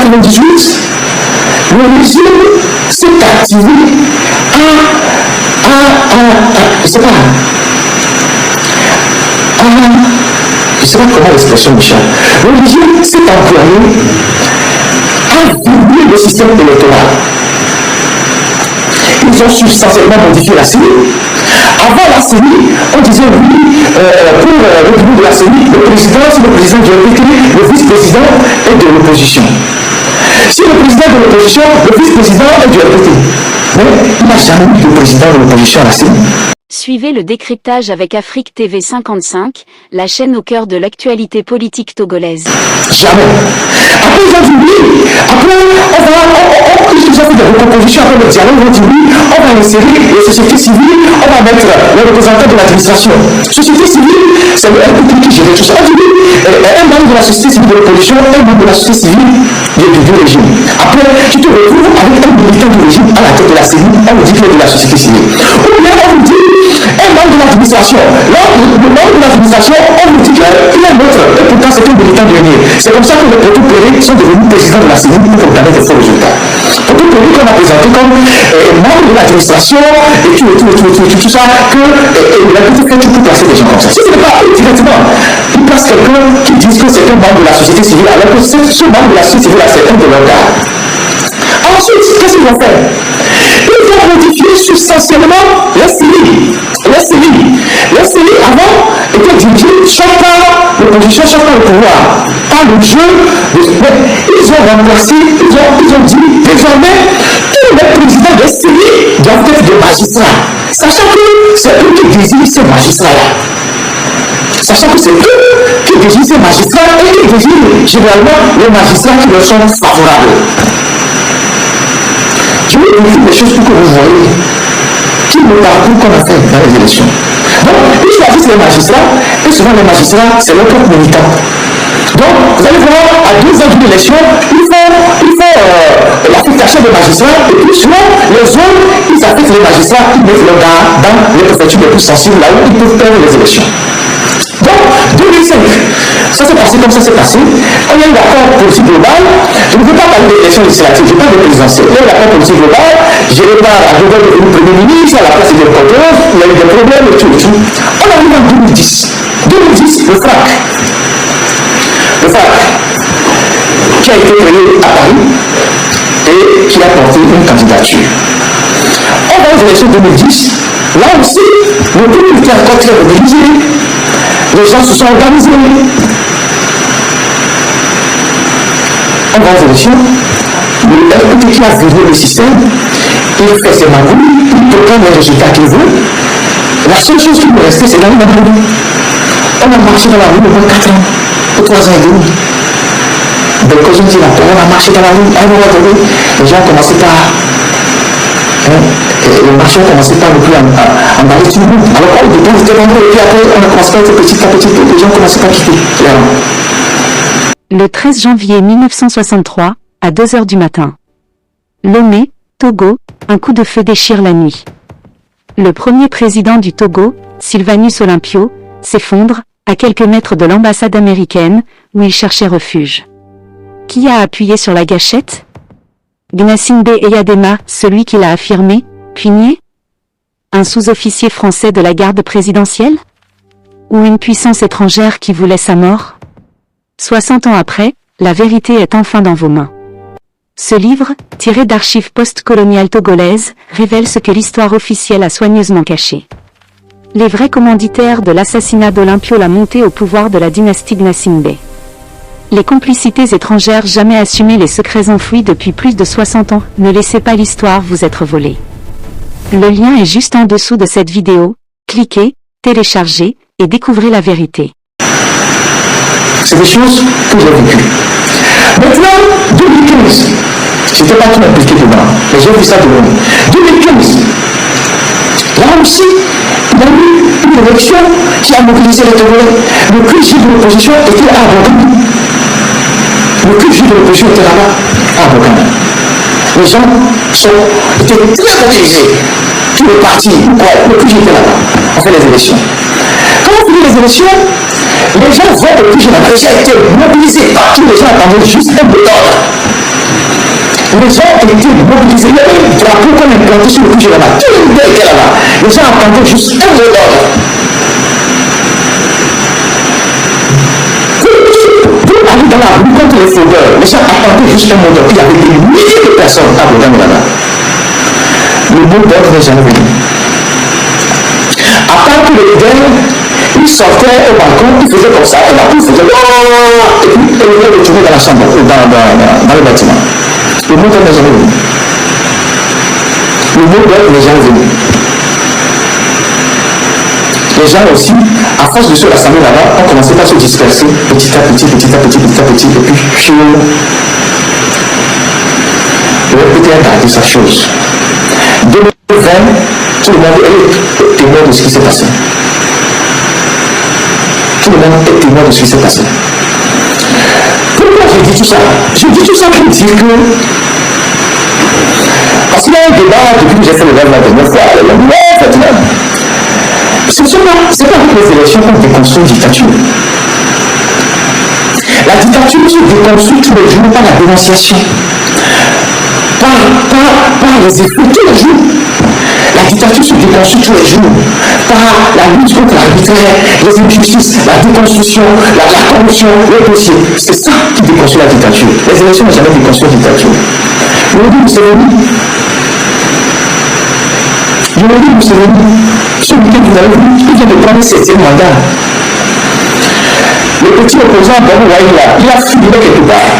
1998, le régime s'est activé je ne sais pas comment l'expression, Michel. Le régime s'est employé à vibrer le système électoral. Ils ont substantiellement modifié la CENI. Avant la CENI, on disait oui, pour le début de la CENI, le président, c'est le président du RPT, le vice-président est de l'opposition. Si le président est de l'opposition, le vice-président est du RPT. Mais il n'y a jamais eu de président de l'opposition à la CENI. Suivez le décryptage avec Afrique TV 55, la chaîne au cœur de l'actualité politique togolaise. Jamais. Après, ils ont dit oui. Après, ils ont fait des propositions après le dialogue. Ils ont dit oui, on va insérer les sociétés civiles, on va mettre les représentants de l'administration. Société civile, c'est le RPT qui gère tout ça. On dit oui, un membre de la société civile de l'opposition, un membre de la société civile du régime. Après, tu te retrouves avec un militant du régime à la tête de la CENI, on vous dit qu'il est de la société civile. Ou bien on vous dit un membre de l'administration. Là, le membre de l'administration, on vous dit qu'il est neutre. Et pourtant, c'est un militant dernier. C'est comme ça que les Potou Péré sont devenus présidents de la CENI pour proclamer des faux résultats. Potou Péré qu'on a présenté comme membre de l'administration et tout ça, qu'il a tout fait pour placer des gens comme ça. Si ce n'est pas directement, il place quelqu'un qui dit que c'est un membre de la société civile, alors que ce membre de la société civile, c'est un de leurs gars. Ensuite, qu'est-ce qu'ils vont faire? Ils vont modifier substantiellement la CENI. La CENI avant était dirigée soit par l'opposition, soit par le pouvoir, par le jeu. Ils ont remplacé, ils ont dit désormais tous les présidents de CENI doivent être des magistrats. Sachant que c'est eux qui désignent ces magistrats-là. Sachant que c'est eux qui désignent ces magistrats et qui désignent généralement les magistrats qui leur sont favorables. Je vais vous dire des choses pour que vous voyez tout le parcours qu'on a fait dans les élections. Donc, ils choisissent les magistrats, et souvent les magistrats, c'est leur propre militant. Donc, vous allez voir, à 2 ans d'une élection, il faut l'affectation des magistrats, et puis souvent, les autres, ils affectent les magistrats, ils mettent leurs gars dans les préfectures les plus sensibles, là où ils peuvent perdre les élections. Donc, 2005, ça s'est passé comme ça s'est passé. On a eu l'accord politique global. Je ne veux pas parler d'élection législative, je parle de présidentielle. Il y a eu l'accord politique global. Géré par la nouvelle devenu Premier ministre, à la place des porteurs, il y a eu des problèmes et tout. On arrive en 2010. 2010, le FRAC. Le FRAC, qui a été créé à Paris et qui a porté une candidature. On va aux élections 2010. Là aussi, le peuple était encore très mobilisé. Les gens se sont organisés. On va aux élections. Le RPT qui a viré le système, il fait ses magouilles, il proclame les résultats qu'il veut. La seule chose qui nous restait, c'est d'aller dans la rue. On a marché dans la rue pendant 4 ans, ou 3 ans et demi. Donc, quand je dis là, on a marché dans la rue, à un moment donné, les gens ont commencé par. Les marchés ont commencé par ne plus emballer tout le monde. Alors, au départ, c'était nombreux, et puis après, on a commencé par être petit à petit, et les gens ont commencé par quitter les rangs. Le 13 janvier 1963, à 2 h du matin. Lomé, Togo, un coup de feu déchire la nuit. Le premier président du Togo, Sylvanus Olympio, s'effondre, à quelques mètres de l'ambassade américaine, où il cherchait refuge. Qui a appuyé sur la gâchette? Gnassingbé Eyadema, celui qui l'a affirmé, puis nié? Un sous-officier français de la garde présidentielle? Ou une puissance étrangère qui voulait sa mort? 60 ans après, la vérité est enfin dans vos mains. Ce livre, tiré d'archives post-coloniales togolaises, révèle ce que l'histoire officielle a soigneusement caché. Les vrais commanditaires de l'assassinat d'Olympio, la montée au pouvoir de la dynastie Gnassingbé. Les complicités étrangères jamais assumées, les secrets enfouis depuis plus de 60 ans, ne laissez pas l'histoire vous être volée. Le lien est juste en dessous de cette vidéo, cliquez, téléchargez, et découvrez la vérité. C'est des choses que j'ai vécues. Maintenant, 2015, je n'étais pas tout impliqué dedans, mais j'ai vu ça de loin. 2015, là aussi, il y a eu une élection qui a mobilisé les Togolais. Le QG de l'opposition était à Abogan. Le QG de l'opposition était là-bas, à Abogan. Les gens étaient très mobilisés. Tous les partis, le QG était là-bas. On fait les élections. Quand on fait les élections, les gens voient le QG là-bas. Les gens étaient mobilisés partout. Les gens attendaient juste un peu d'ordre. Les gens étaient mobilisés. Il y avait un drapeau qu'on implantait sur le couche là-bas. Tout le monde était là-bas. Les gens attendaient juste un mot d'ordre. Pour aller dans la rue contre les fraudeurs, les gens attendaient juste un mot d'ordre. Il y avait des milliers de personnes à Boulogne là-bas. Le mot d'ordre n'est jamais venu. À part que le leader, il sortait au balcon, il faisait comme ça, et la poule faisait et puis il venait retourner dans la chambre, dans le bâtiment. Le mot d'ordre n'est jamais venu. Le mot d'ordre n'est jamais venu. Les gens aussi, à force de se rassembler là-bas, ont commencé à se disperser petit à petit, et puis je vais peut-être garder sa chose. 2020, tout le monde est témoin de ce qui s'est passé. Tout le monde est témoin de ce qui s'est passé. Pourquoi je dis tout ça? Je dis tout ça pour dire que, parce qu'il y a un débat depuis que j'ai fait le live la dernière fois, c'est pas avec les élections qu'on déconstruit une dictature. La dictature se déconstruit tous les jours par la dénonciation, par les effets tous les jours. La dictature se déconstruit tous les jours par la lutte contre l'arbitraire, les injustices, la déconstruction, la corruption, les dossiers. C'est ça qui déconstruit la dictature. Les élections n'ont jamais déconstruit la dictature. Je me dis, Mussolini, ce week-end vous avez vu, il vient de prendre 7e mandat. Le petit opposant Bob Waïla, il a fui quelque part.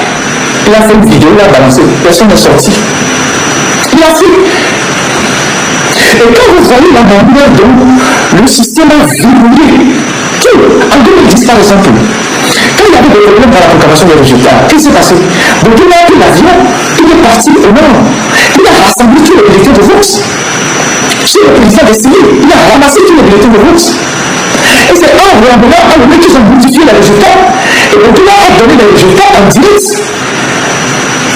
Il a fait une vidéo, il a balancé, personne n'est sorti. Il a fui. Et quand vous voyez la manière dont le système a verrouillé, en 2010 par exemple, quand il y avait des problèmes dans la proclamation des résultats, qu'est-ce qui s'est passé? Donc il a pris l'avion, il est parti au nord, il a rassemblé tous les militaires de Vox. Sur le président des civils, il a ramassé tous les bulletins de vote. Et c'est un moment qu'ils ont modifié les résultats. Et donc il a donné les résultats en direct.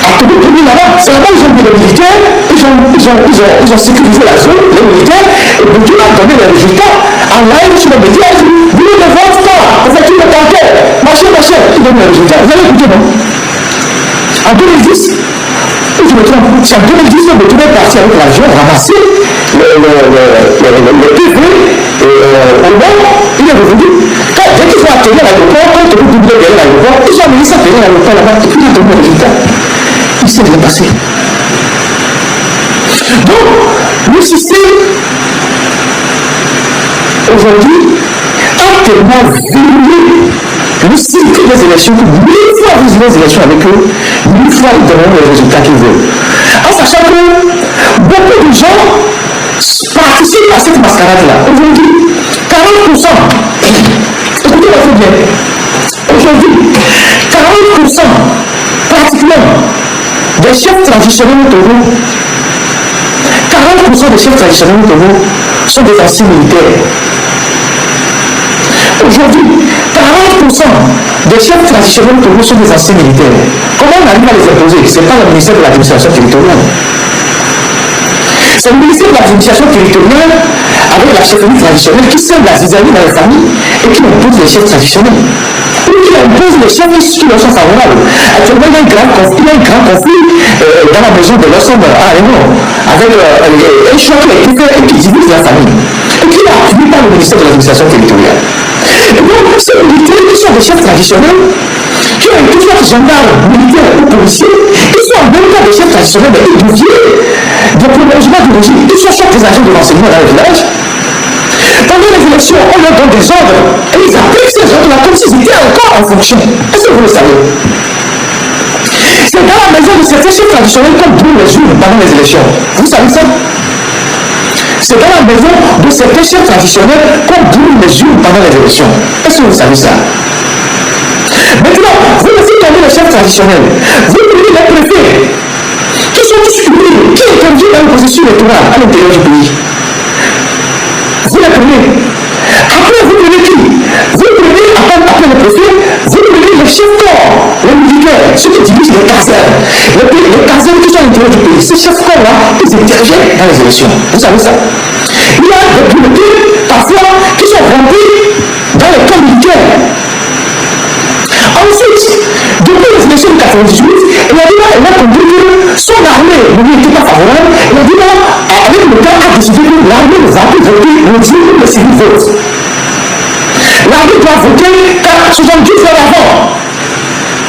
À tout le monde là-bas, c'est là-bas ils ont mis les militaires, ils ont sécurisé la zone, les militaires, et donc il a donné les résultats en live sur les médias. Vous ne votez pas, vous faites tout le temps, machin, il donne les résultats. Vous allez écouter, non? En 2010, je me trompe, c'est en 2010 que le est parti avec l'avion, ramasser le PV au bord, il est revenu. Dès qu'ils ont atterri à l'aéroport, quand ils ont doublé derrière l'aéroport, ils ont amené ça derrière l'aéroport là-bas, et puis ils ont donné le résultat. Il s'est bien passé. Donc, le système, aujourd'hui, a tellement verrouillé le cycle des élections que 1000 fois vous avez les élections avec eux, 1000 fois ils donneront les résultats qu'ils veulent. En sachant que beaucoup de gens participent à cette mascarade-là. Aujourd'hui, 40%, écoutez-moi bien, aujourd'hui, 40% pratiquement des chefs traditionnels au Togo, 40% des chefs traditionnels au Togo sont des anciens militaires. Aujourd'hui, 40% des chefs traditionnels au Togo sont des anciens militaires. Comment on arrive à les imposer? Ce n'est pas le ministère de l'administration territoriale. C'est le ministère de l'administration territoriale avec la chefferie traditionnelle qui sème la zizanie dans les familles et qui impose les chefs traditionnels. Ou qui impose les chefs qui leur sont favorables. Actuellement, il y a un grand conflit dans la maison de l'ensemble à Réunion avec un choix qui a été fait et qui divise la famille et qui est appuyé par le ministère de l'administration territoriale. Et donc, ces militaires qui sont des chefs traditionnels, qui ont été soit gendarmes, militaires ou policiers, ils sont en même temps des chefs traditionnels, mais ils deviennent des prolongements du régime. Ils sont soit des agents de renseignement dans les villages. Pendant les élections, on leur donne des ordres et ils appliquent ces ordres-là comme s'ils étaient encore en fonction. Est-ce que vous le savez? C'est dans la maison de certains chefs traditionnels qu'on brûle les urnes pendant les élections. Vous savez ça? C'est dans la maison de certains chefs traditionnels qu'on brûle les urnes pendant les élections. Est-ce que vous savez ça? Maintenant, vous laissez tomber les chefs traditionnels. Vous prenez les préfets qui sont tous publiés, qui est conduit dans le processus électoral à l'intérieur du pays. Vous les prenez. Après, vous prenez qui? Vous prenez, après le préfet, vous prenez les chefs corps, les militaires, ceux qui dirigent les casernes. Les casernes qui sont à l'intérieur du pays. Ces chefs corps-là, ils interviennent dans les élections. Vous savez ça? Il y a des bulletins, parfois, qui sont remplis dans les camps militaires. Ensuite, depuis les élections de 98 il a dit là, on a compris que son armée ne lui était pas favorable. Il a dit là, avec le temps, a décidé que l'armée ne va plus voter le jour où les civils votent. L'armée doit voter 70 jours avant.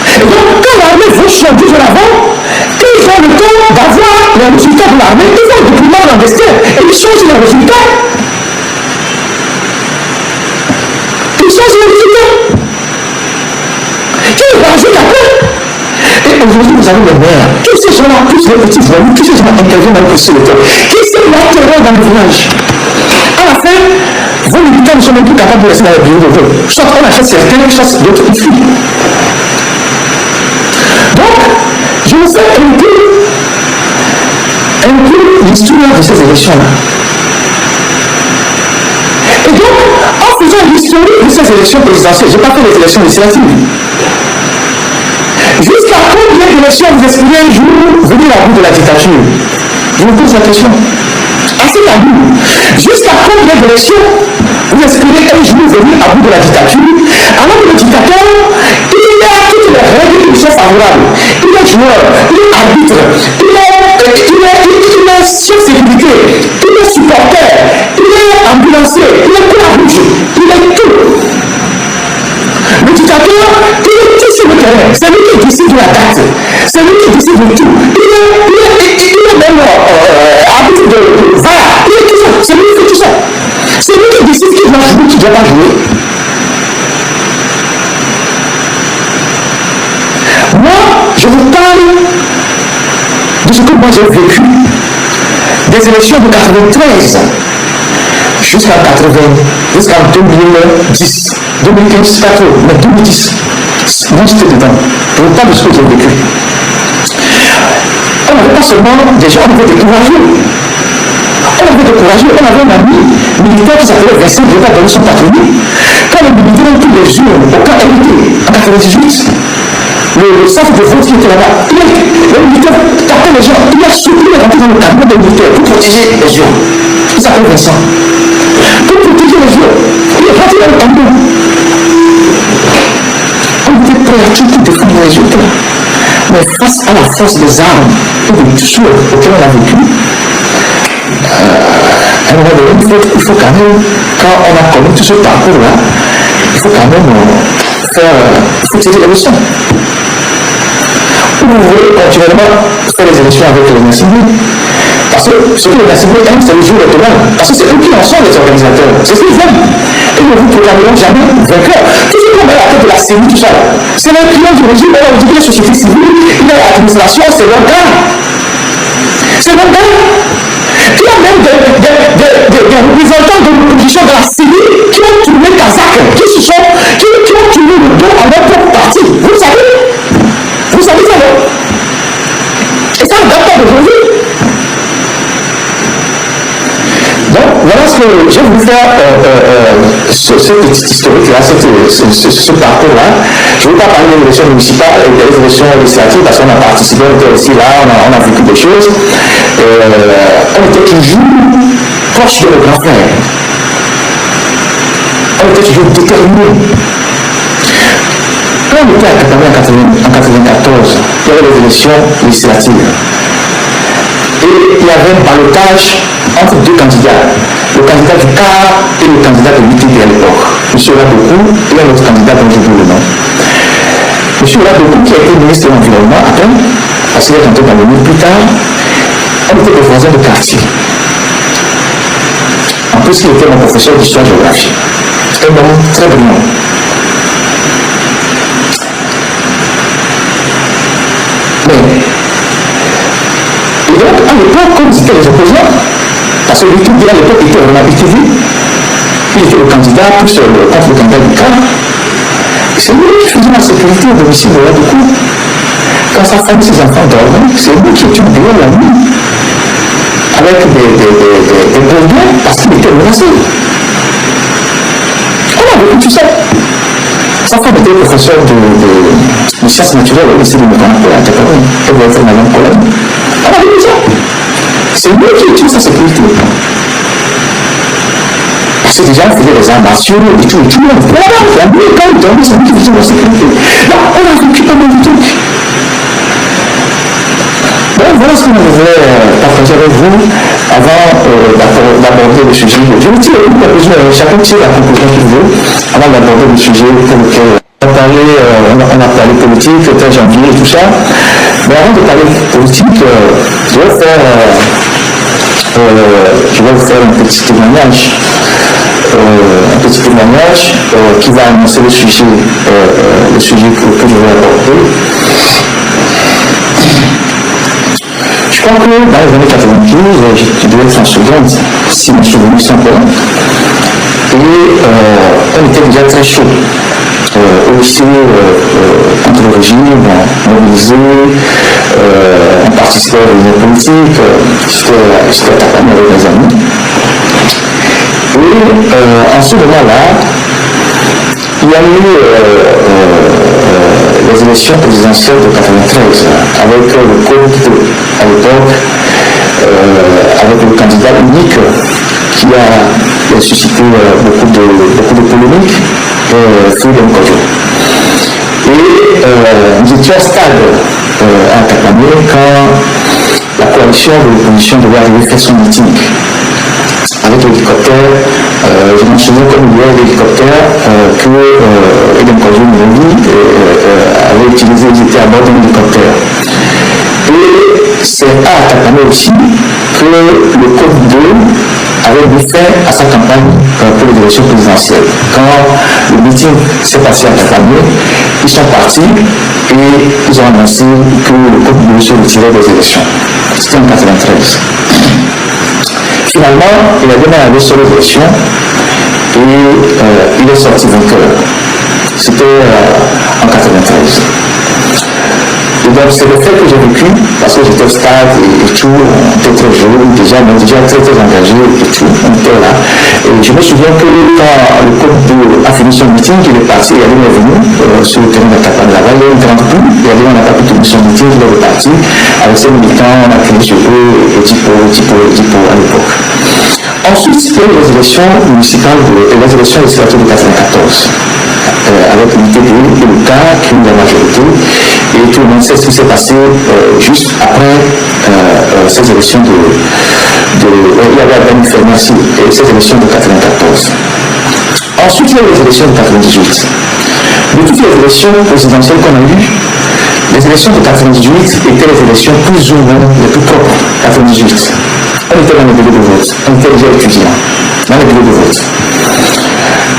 Et donc, quand l'armée vote 70 jours avant, ils ont le temps d'avoir les résultats de l'armée, ils ont le document d'investir et ils changent les résultats. Ils changent les résultats. Ils rajoutent après. Et aujourd'hui, vous avez les maires. Tous ces gens-là, tous les petits voyous, tous ces gens interviennent dans le processus électoral. Qui c'est la terreur dans le village? À la fin, vos militants ne sont même plus capables de rester dans les bureaux de vote. Soit on achète certains, soit d'autres qui fuient. Donc, je vous fais un peu l'histoire de ces élections-là. Et donc, en faisant l'histoire de ces élections présidentielles, je n'ai pas fait les élections législatives. Jusqu'à combien d'élections vous espérez un jour venir à bout de la dictature? Je vous pose la question. Assez tabou. Jusqu'à combien d'élections vous espérez un jour venir à bout de la dictature? Alors que le dictateur, il a toutes les règles qui sont favorables. Il est joueur, il est arbitre, il est chef sécurité, il est supporter, il est ambulancier, il est croix-rouge, il est tout. Le dictateur, il est tout sur le terrain. C'est lui qui décide de la date. C'est lui qui décide de tout. Il est même arbitre de VAR. Il est tout ça. C'est lui qui fait tout ça. C'est lui qui décide qui doit jouer, qui ne doit pas jouer. Moi, je vous parle de ce que moi j'ai vécu des élections de 93 jusqu'en 2010. 2015, pas trop, mais 2010. Moi j'étais dedans. Je vous parle de ce que j'ai vécu. On n'avait pas seulement des gens, on avait des courageux. On avait un ami militaire qui s'appelait Vincent, je ne vais pas donner son patronyme. Quand les militaires ont pris les urnes au camp LD en 98, le centre de vote qui était là-bas, le militaire tapait les gens, il a soutenu les rentrées dans le camion des militaires pour protéger les urnes. Il s'appelle Vincent. Pour protéger les urnes, il est rentré dans le camion. On était prêt à tout pour défendre les urnes. Mais face à la force des armes et des tueurs auxquels on a vécu, à un moment donné, il faut quand même, quand on a connu tout ce parcours-là, il faut quand même tirer les leçons. Vous voulez continuellement faire les élections avec les nationaux, parce que ce que les nationaux aiment, c'est le jour électoral, parce que c'est eux qui en sont les organisateurs, c'est ce qu'ils aiment. Ils ne vous proclameront jamais vainqueur. Tout ce qu'on met à la tête de la CENI, tout ça, c'est l'influence du régime, on dit que la société civile, il y a l'administration, c'est leur gars. C'est leur gars. Il y a même des représentants de l'opposition de la CENI qui ont tourné Kazakh, qui ont tourné le dos à leur propre parti. Vous savez ça, non? Et ça ne date pas d'aujourd'hui. Donc, voilà ce que j'ai voulu faire, cette petite historique-là, ce parcours-là. Je ne veux pas parler des élections municipales et des élections législatives parce qu'on a participé, on était aussi là, on a vécu des choses. On était toujours proche de nos grands frères. On était toujours déterminés. Quand on était à Katamé en 1994, il y avait les élections législatives. Et il y avait un ballottage entre deux candidats, le candidat du CAR et le candidat de l'UTD à l'époque. M. Ladokou et un autre candidat dont j'oublie le nom. M. Ladokou, qui a été ministre de l'Environnement après, parce qu'il est rentré dans le monde plus tard, on était des voisins de quartier. En plus, il était mon professeur d'histoire-géographie. C'était un homme très brillant. Et donc, à l'époque, comme c'était les opposants, parce que l'UTD à l'époque était vraiment UTD, il était le candidat plus contre le candidat du CAR. C'est lui qui faisait la sécurité au domicile de Ladokou. Quand sa femme et ses enfants dormaient, c'est lui qui était dehors la nuit avec des bourbiers parce qu'il était menacé. On a vécu tout ça. Sa femme était professeure de sciences naturelles au lycée de Mécanicole à Cameroun. Elle voulait faire ma langue colonne. On a vécu ça. C'est lui qui utilise sa sécurité. Parce que déjà, on faisait des armes nationaux et tout. La nuit, quand il dormait, c'est lui qui faisait la sécurité. Là, on a vécu pas mal de trucs. ce que je voulais partager avec vous avant d'aborder le sujet. Je vous tire une conclusion, chacun tire la conclusion qu'il veut avant d'aborder le sujet pour lequel on a parlé politique, le 13 janvier et tout ça. Mais avant de parler politique, je vais vous faire un petit témoignage. Qui va annoncer le sujet que je vais aborder. Je crois que dans les années 92, je devais être en seconde, si mes souvenirs sont bons, et on était déjà très chaud. Au lycée, contre le régime, mobilisé, on participait à l'union politique, j'étais attaqué avec mes amis. Et en ce moment-là, il y a eu les élections présidentielles de 1993 avec le code à l'époque, avec le candidat unique qui a suscité beaucoup de polémiques, Philippe Nkojo. Et nous étions à stade à Katamé quand la coalition de l'opposition devait arriver faire son meeting. Avec l'hélicoptère, je m'en souviens comme il y a l'hélicoptère que Edem Kojo Mourouni avait utilisé, ils étaient à bord d'un hélicoptère. Et c'est à Katamé aussi que le Code 2 avait mis fin à sa campagne pour les élections présidentielles. Quand le meeting s'est passé à Katamé, ils sont partis et ils ont annoncé que le Code 2 se retirait des élections. C'était en 1993. Finalement, il a démarré sur les élections et il est sorti vainqueur. C'était en 1993. Et donc, c'est le fait que j'ai vécu, parce que j'étais au stade et tout, on était très jeune, déjà très engagé et tout, on était là. Et je me souviens que quand le Code a fini son meeting, il est parti, il y avait est venu sur le terrain de Kappa de Laval, il y a eu une grande pluie, il y avait on n'a pas pu tenir son meeting, il est reparti. Avec ses militants, on a crié sur eux, et Tipo à l'époque. Ensuite, il y a eu les élections municipales et les élections législatives de 1994. Avec l'UTD et le cas qui ont la majorité, et tout le monde sait ce qui s'est passé juste après ces élections il y avait Albani Fermasi et ces élections de 1994. Ensuite, il y a eu les élections de 1998. De toutes les élections présidentielles qu'on a eues, les élections de 1998 étaient les élections plus ou moins les plus propres. 1998. On était dans les bureaux de vote, on était déjà étudiants dans les bureaux de vote.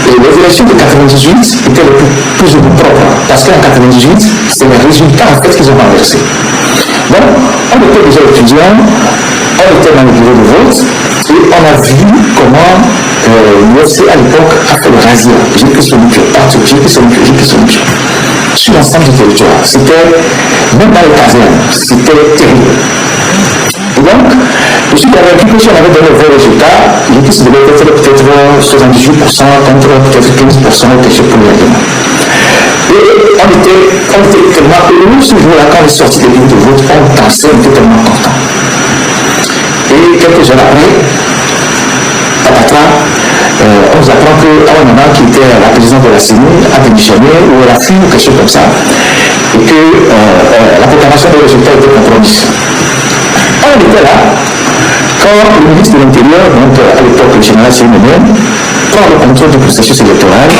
Et les élections de 1998 étaient les plus ou moins propres, parce qu'en 1998, c'est les résultats en fait qu'ils ont renversés. Donc, on était déjà étudiants, on était dans les bureaux de vote, et on a vu comment l'UFC à l'époque a fait le razzia. J'ai pris son micro, partout, j'ai pris son micro. Sur l'ensemble du territoire. C'était, même dans les casernes, c'était terrible. Et donc, je suis convaincu que si on avait donné le vrai résultat, l'UPIS devait être peut-être 78% contre peut-être 15% ou quelque chose pour les arguments. Et on était tellement heureux ce jour-là, quand on est sorti des bureaux de vote, on dansait, on était tellement content. Et quelques heures après, on nous apprend qu'à un moment qui était la présidente de la CENI a démissionné ou elle a fui ou quelque chose comme ça, et que la proclamation des résultats était compromise. On était là quand le ministre de l'Intérieur, donc à l'époque le général Sénémène, prend le contrôle du processus électoral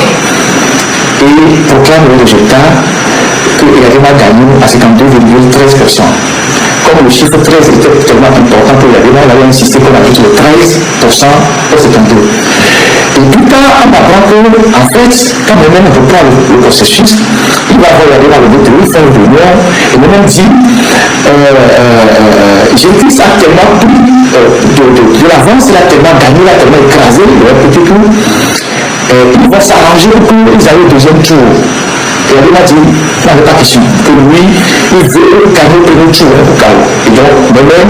et proclame le résultat qu'il avait gagné à 52,13%. Comme le chiffre 13 était tellement important pour Yadema, on avait insisté qu'on ajoute le 13% au 52. Et plus tard, on apprend qu'en fait, quand même on reprend le processus, il va regarder dans le BTO, faire une réunion, et même dit j'ai dit ça a tellement pris de l'avance, il a tellement gagné, il a tellement écrasé, il a petit coup. Ils vont s'arranger pour qu'ils aillent au deuxième tour. Et il m'a dit, il n'avait pas question. Que lui, il veut gagner le premier tour pour Kao. Et donc, moi-même,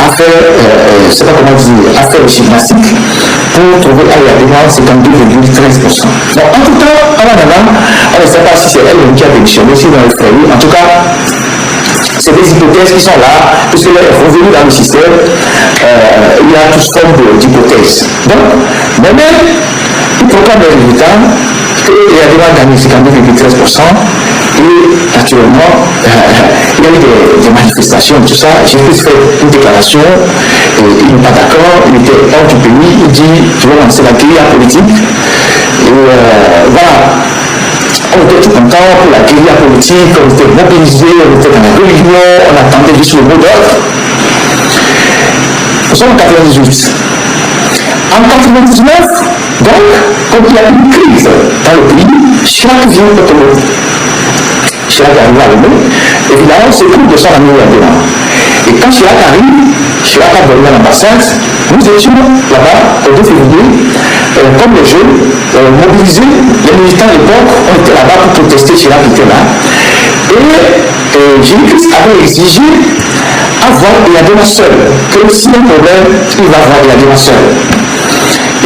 a fait, je ne sais pas comment dire, a fait le gymnastique pour trouver à Yadema 52,13%. Donc, en tout cas, on ne sait pas si c'est elle qui a démissionné, si dans le foyer. En tout cas, c'est des hypothèses qui sont là, puisque là, revenu dans le système, il y a toutes sortes d'hypothèses. Donc, moi-même, il proclame les résultats, et il a déjà gagné 52,13%, et naturellement, il y a eu des manifestations, tout ça. J'ai fait une déclaration, et il n'est pas d'accord, il était hors du pays, il dit je vais lancer la guérilla politique. Et voilà. On était tout content pour la guérilla politique, on était mobilisés, on était dans la réunion, on attendait juste le mot d'ordre. Nous sommes en 98. En 99, donc, comme il y a une crise dans le pays, Chirac vient au Togo. Chirac arrive à Lomé, évidemment, c'est plus de son ami Yadema. Et quand Chirac arrive, Chirac a donné l'ambassade, nous étions là-bas, au 2 février, comme les jeunes, mobilisés, les militants de l'époque, on était là-bas pour protester, Chirac était là. Et Jésus-Christ avait exigé avoir Yadema seul, que s'il y a un problème, il va avoir Yadema seul.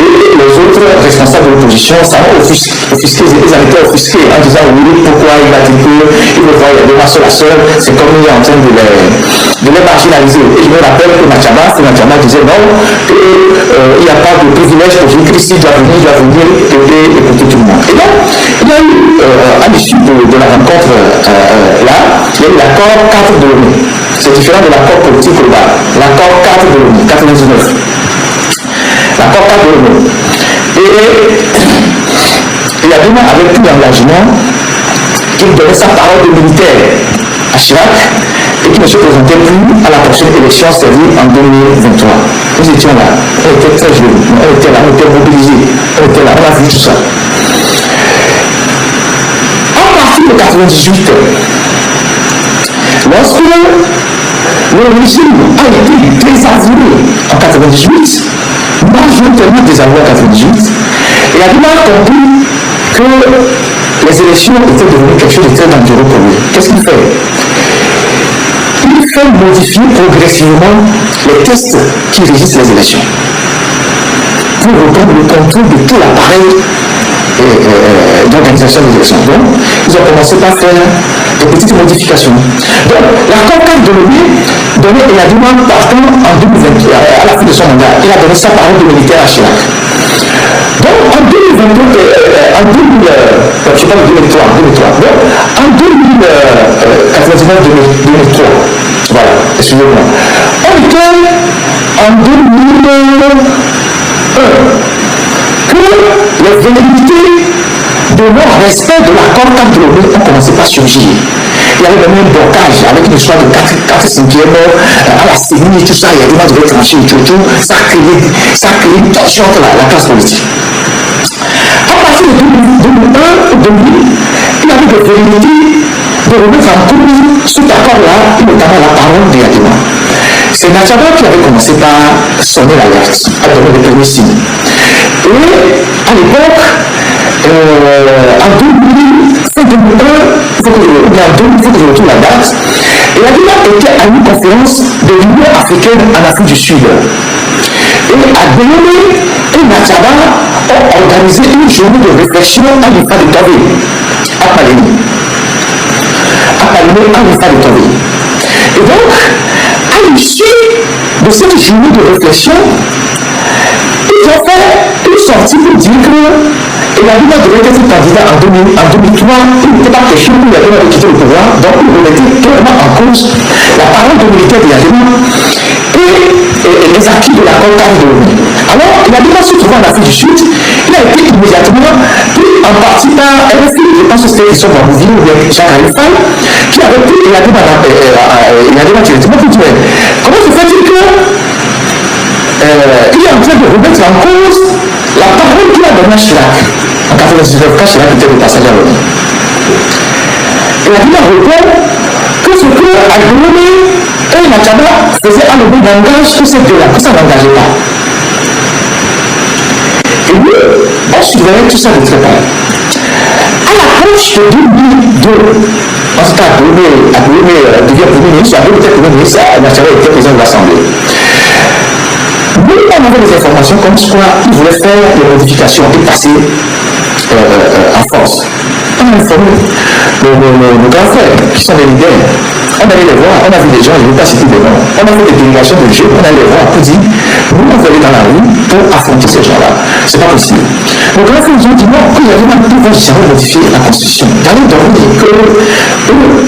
Et les autres responsables de l'opposition, ça m'a offusqué, ils avaient été offusqués en disant oui, pourquoi il a dit qu'il veut voir Yadema seul à seul, c'est comme il est en train de les marginaliser. Et je me rappelle que Machaba disait non, qu'il n'y a pas de privilège pour Jésus-Christ, il doit venir écouter tout le monde. Et donc, il y a eu, à l'issue de la rencontre là, il y a eu l'accord 4 de l'ONU. C'est différent de l'accord politique global. L'accord 4 de l'ONU, 99. L'accord 4 de l'ONU. Et Yadema avait pris l'engagement qu'il donnait sa parole de militaire à Chirac et qu'il ne se présentait plus à la prochaine élection, c'est-à-dire en 2023. Nous étions là, on était très jeunes, on était là, on était mobilisés, on était là, on a vu tout ça. À partir de 98, lorsque le régime a été désavoué en 98, majoritairement désavoué en 98, et Yadema a compris que les élections étaient devenues quelque chose de très dangereux pour lui. Qu'est-ce qu'il fait? Il fait modifier progressivement les tests qui régissent les élections pour reprendre le contrôle de tout l'appareil d'organisation des élections. Donc, ils ont commencé par faire des petites modifications. Donc, l'accord 4 de l'ONU donnait Yadema partant en 2023, à la fin de son mandat, il a donné sa parole de militaire à Chirac. Donc, en 2022, je parle de 2003, donc, en 2003, voilà, excusez-moi, on était en 2001, que les velléités de non-respect de l'accord 4 de l'ONU ont commencé par surgir. Il y avait même un blocage avec une histoire de 4-5e à la CENI, tout ça, il y a des gens qui devaient trancher et tout, ça a créé une tension entre la classe politique. À partir de 2001 2000, il y avait des velléités de remettre en cause cet accord-là, et notamment la parole de Yadema. C'est Machaba qui avait commencé par sonner l'alerte, à donner les premiers signes. Et à l'époque, en 2000, fin 2001, il faut que je retrouve la date, et Yadema était à une conférence de l'Union africaine en Afrique du Sud. Et Adelomé et Machaba ont organisé une journée de réflexion à l'IFA de Tové, à Palémé. À l'IFA de Tové. Et donc, à l'issue de cette journée de réflexion, ils ont fait une sortie pour dire que Yadema devait être candidat en 2003, il n'était pas question pour Yadema de quitter le pouvoir, donc il remettait clairement en cause la parole de militaire de Yadema et les acquis de l'accord 4 de l'ONU. Alors, Yadema se trouvant en Afrique du Sud, il a été immédiatement pris en partie par RFI, je pense que c'était Christophe Babouville ou bien Jacques Alifal, qui avait pris Yadema directement pour dire comment se fait-il que il est en train de remettre en cause la parole qu'il a donnée à Chirac en 1999 quand Chirac était le passage à l'ONU. Et Yadema répond que ce que Adelomé et Machaba faisaient à l'objet d'engagement que ces deux-là, que ça n'engageait pas. Et nous, on surveillait tout ça de très près. À l'approche de 2002, en tout cas, Adelomé devient premier ministre, Adelomé était premier ministre, Machaba était président de l'Assemblée. Nous, on avait des informations comme quoi ils voulaient faire des modifications et passer en force. On a informé nos grands frères qui sont des leaders. On allait les voir, on a vu des gens, je ne vais pas citer des noms. On a fait des délégations de jeunes, on allait les voir pour dire nous, on va aller dans la rue pour affronter ces gens-là. C'est pas possible. Nos grands frères nous ont dit non, que Yadema ne pouvait jamais modifier la Constitution. D'ailleurs, on dit que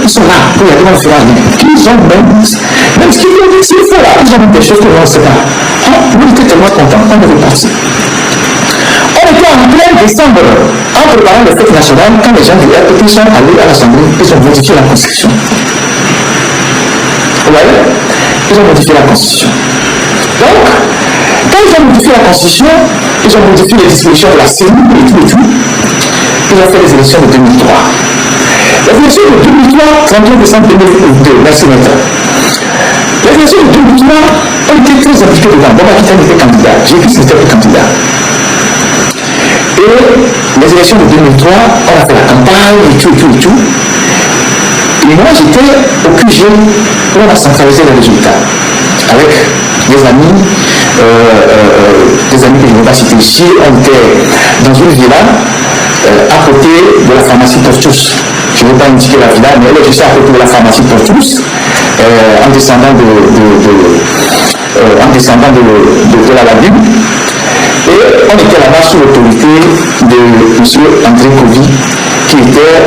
ils sont là pour y aller dans le faire ils ont même ce qu'il faut là, ils ont même des choses que l'on ne sait pas. Nous étions tellement contents, on est reparti. On était en plein décembre, en préparant le fête nationale, quand les gens du RPP sont allés à l'Assemblée, ils ont modifié la Constitution. Vous voyez? Ils ont modifié la Constitution. Donc, quand ils ont modifié la Constitution, ils ont modifié les dispositions de la CENI et tout. Ils ont fait les élections de 2003. Les élections de 2003, 31 décembre 2002, merci maître. Les élections de 2003 ont été très impliquées dedans. Bon, Makitane était candidat, j'ai vu qu'il était candidat. Et les élections de 2003, on a fait la campagne et tout. Et moi, j'étais au QG où on a centralisé les résultats avec des amis que je ne vais pas citer ici. On était dans une villa à côté de la pharmacie Portus. Je ne vais pas indiquer la villa, mais elle est juste à côté de la pharmacie Portus, en descendant de la lagune. Et on était là-bas sous l'autorité de M. André Kovi, qui était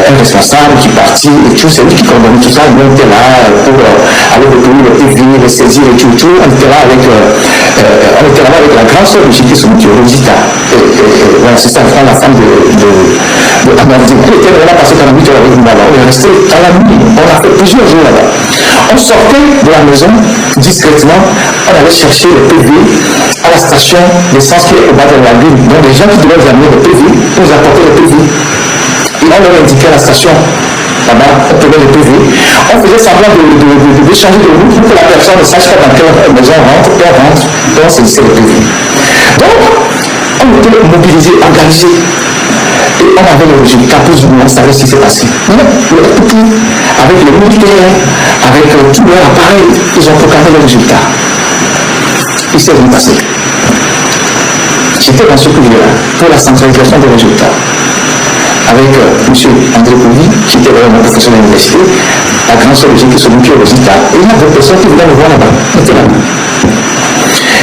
un responsable, qui partit et tout, c'est lui qui coordonnait tout ça. Nous on était là pour aller recueillir le PV, les saisir et tout. On était là avec la grande sœur de J.P. Soumouti, Rosita. Voilà, c'est ça, la femme de Amandine. Elle était là parce qu'on a mis avec nous là-bas. On est resté à la nuit. On a fait plusieurs jours là-bas. On sortait de la maison discrètement, on allait chercher le PV à la station d'essence qui est au bas de la ville. Donc les gens qui devaient nous amener le PV, nous apportaient le PV. Et on leur indiquait à la station, là-bas, on prenait le PV. On faisait semblant d'échanger de route pour que la personne ne sache pas dans quelle maison on rentre, et on saisissait le PV. Donc, on était mobilisés, organisés. Et on avait le résultat, plus ou moins, on savait ce qui s'est passé. Mais avec les militaires, avec tout leur appareil, ils ont proclamé le résultat. Il s'est rien passé. J'étais dans ce courrier-là pour la centralisation des résultats. Avec M. André Kovi, qui était vraiment professeur de l'université, la grande sœur de J.P. Soumouti au résultat. Et il y a d'autres personnes qui voulaient me voir là-bas. Ils étaient là-bas.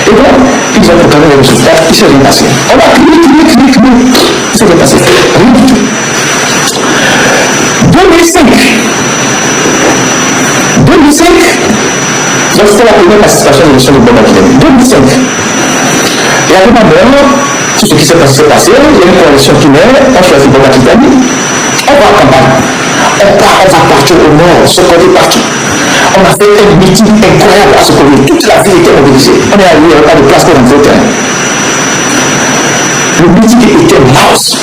Et donc, ils ont proclamé les résultats, il ne s'est rien passé. On a crié, il ne s'est rien passé. Rien du tout. 2005, donc c'était la première participation à l'élection de Bon Makitane. 2005, il y avait d'abord tout ce qui s'est passé, il y a une coalition qui naît, on choisit Bon Makitane, on va en campagne, on va partir au nord, se coller partout. On a fait un meeting incroyable à ce coller, toute la ville était mobilisée. On est arrivé, il n'y avait pas de place pour rentrer au terrain. Le meeting était mouse.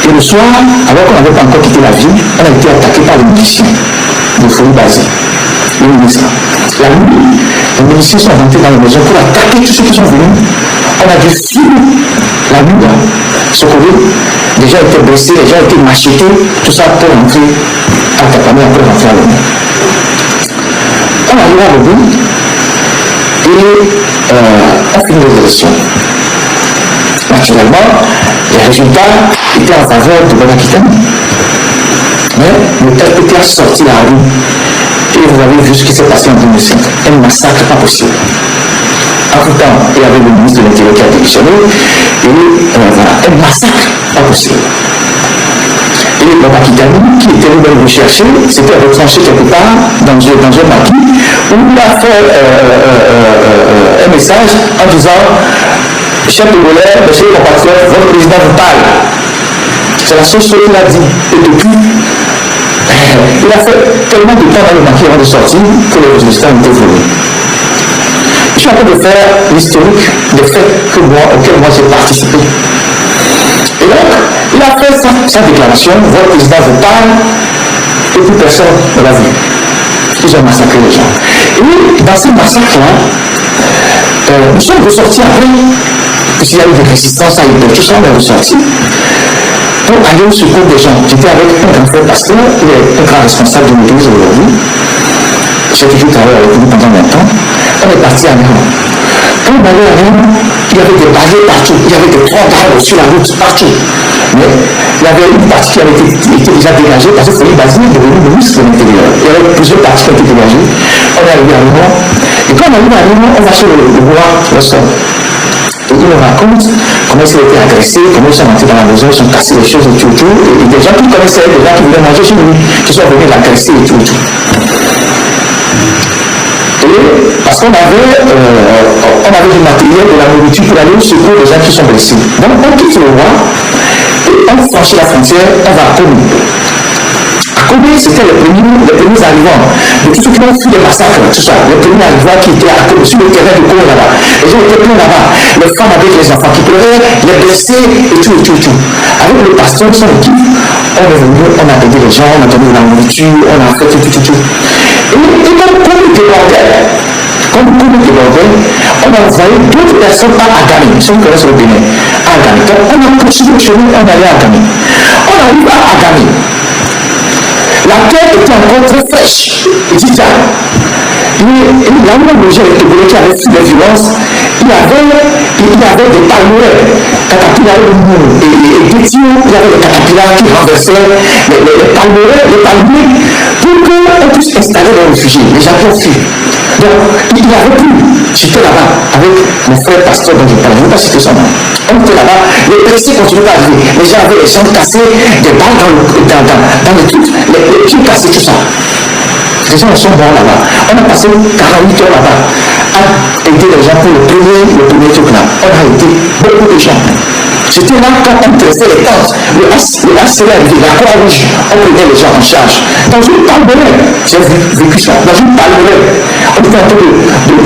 Et le soir, alors qu'on n'avait pas encore quitté la ville, on a été attaqué par les miliciens de Folie Basée. Les miliciens. La nuit, les miliciens sont rentrés dans la maison pour attaquer tous ceux qui sont venus. On a dû fuir la nuit là. Ce côté, les gens étaient blessés, les gens étaient machetés, tout ça pour rentrer à Tapamé, pour rentrer à l'honneur. On arrive à Lobou et on finit les élections. Naturellement, les résultats étaient en faveur de Bon Makitane. Mais le RPP a sorti la rue et vous avez vu ce qui s'est passé en 2005. Un massacre pas possible. En tout temps, il y avait le ministre de l'Intérieur qui a démissionné et voilà, un massacre pas possible. Et Bon Makitane, qui était lui-même recherché, s'était retranché quelque part dans un maquis où il a fait un message en disant: chef de relais, monsieur le compatriote, votre président vous parle. C'est la seule chose qu'il a dit. Et depuis, il a fait tellement de temps dans le maquis avant de sortir que les résultats ont été volés. Je suis en train de faire l'historique des faits auxquels moi j'ai participé. Et donc, il a fait sa déclaration, votre président vous parle, et plus personne ne l'a vu. Ils ont massacré les gens. Et dans ce massacre-là, nous sommes ressortis après, puisqu'il y a eu des résistances à Ibel, tout ça, on est ressortis pour aller au secours des gens. J'étais avec un grand frère pasteur, il est un grand responsable de l'église aujourd'hui. J'ai toujours travaillé avec lui pendant longtemps. On est parti à Néron. Quand on allait à Néron, il y avait des barrières partout, il y avait des troncs d'arbres sur la route partout. Mais il y avait une partie qui avait été déjà dégagée parce que Folie Basée est devenu ministre de l'Intérieur. Il y avait plusieurs parties qui ont été dégagées. On est arrivé à Néron. Et quand on arrive à Néron, on va sur le bois, le sol. Et il me raconte comment ils ont été agressés, comment ils sont rentrés dans la maison, ils ont cassé les choses et tout, et des gens qui connaissaient, des gens qui voulaient manger chez lui, qui sont venus l'agresser et tout. Et parce qu'on avait du matériel, de la nourriture pour aller au secours des gens qui sont blessés. Donc on quitte le roi et on franchit la frontière, on va à Komi. À Komi, c'était les premiers arrivants. De tous ceux qui ont fui les massacres, tout ça, les premiers arrivants qui étaient à Komi, sur le terrain de Komi là-bas. Les gens étaient pleins là-bas. Les femmes avec les enfants qui pleuraient, les blessés et tout. Avec le pasteur, son équipe, on est venu, on a aidé les gens, on a donné de la nourriture, on a fait tout. Et comme Komi débordait, on a envoyé d'autres personnes à Agami, si on connaît le Bénin, à Agami. Donc on a poursuivi le chemin, on allait à Agami. On arrive à Agami. La terre était encore très fraîche. Et dit ça. Et là où on logeait avec le qui avait fui les violences, il y avait des palmiers, catapillars et des tuyaux, il y avait des catapillars qui renversaient les palmiers pour qu'on puisse installer des réfugiés. Les gens qui ont fui. Donc, il n'y avait plus. J'étais là-bas avec mon frère pasteur dont je parlais. Je ne vais pas citer son nom. On était là-bas. Les blessés continuaient à arriver. Les gens avaient les jambes cassées, des balles dans le truc, les pieds cassés, tout ça. Les gens sont morts là-bas. On a passé 48 heures là-bas à aider les gens pour le premier truc là. On a aidé beaucoup de gens. J'étais là quand on dressait les tentes. Le HCR arrivé, la Croix-Rouge, on prenait les gens en charge. Dans une palmeraie, j'ai vécu ça, dans une palmeraie, on était en train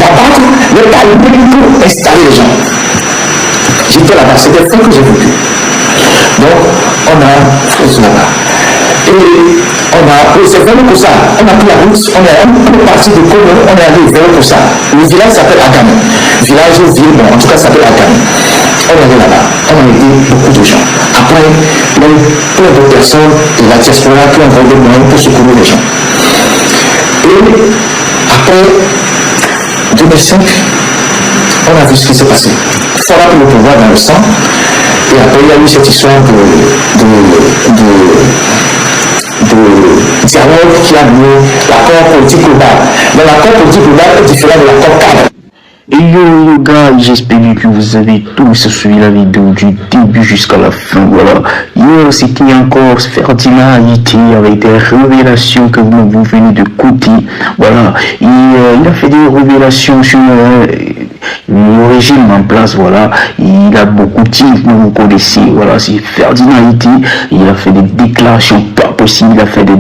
d'abattre les palmeraie pour installer les gens. J'étais là-bas, c'était ça que j'ai vécu. Donc, on a fait là-bas. Et c'est vraiment pour ça, on a pris la route, on est parti de Komo, on est allé vers pour ça. Le village s'appelle Agami. Village ou ville, bon, en tout cas, ça s'appelle Agami. On est allé là-bas, on a aidé beaucoup de gens. Après, il y a eu plein d'autres personnes de la diaspora qui ont envoyé des moyens pour secourir les gens. Et après 2005, on a vu ce qui s'est passé. Fora pour le pouvoir dans le sang. Et après, il y a eu cette histoire de dialogue qui a mené l'accord politique global. Mais l'accord politique global est différent de l'accord cadre. Et yo gars, j'espère que vous avez tous suivi la vidéo du début jusqu'à la fin. Voilà. Yo, c'était encore Ferdinand Haïti avec des révélations que vous venez de côté. Voilà. Et il a fait des révélations sur le régime en place. Voilà. Il a beaucoup de titres que vous connaissez. Voilà. C'est Ferdinand Haïti. Il a fait des déclarations pas possibles. Il a fait des